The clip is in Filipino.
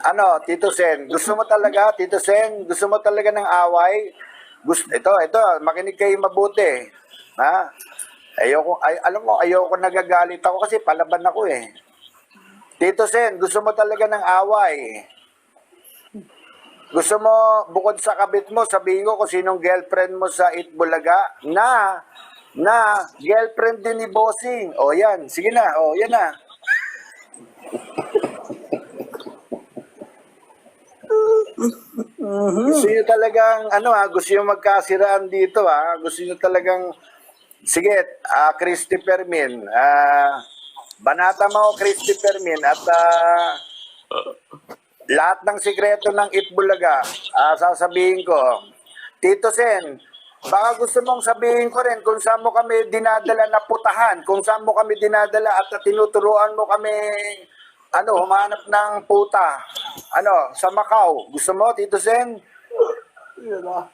Ano, Tito Sen, gusto mo talaga, Tito Sen, gusto mo talaga ng away? Ito, makinig kayo mabuti. Ha? Alam mo, ayoko nagagalit ako kasi palaban ako eh. Tito Sen, gusto mo talaga ng away? Gusto mo, bukod sa kabit mo, sabihin ko kung sinong girlfriend mo sa Itbulaga na girlfriend din ni Bossing. O yan, sige na, o yan na. Gusto nyo talagang, gusto nyo magkasiraan dito, Gusto nyo talagang, sige, Christy Fermin, banata mo, Christy Fermin, at lahat ng sikreto ng Itbulaga, sasabihin ko, Tito Sen, baka gusto mong sabihin ko rin kung saan mo kami dinadala na putahan, kung saan mo kami dinadala at tinuturuan mo kami humanap ng puta. Sa Macau. Gusto mo, Tito Sen? Yun ah.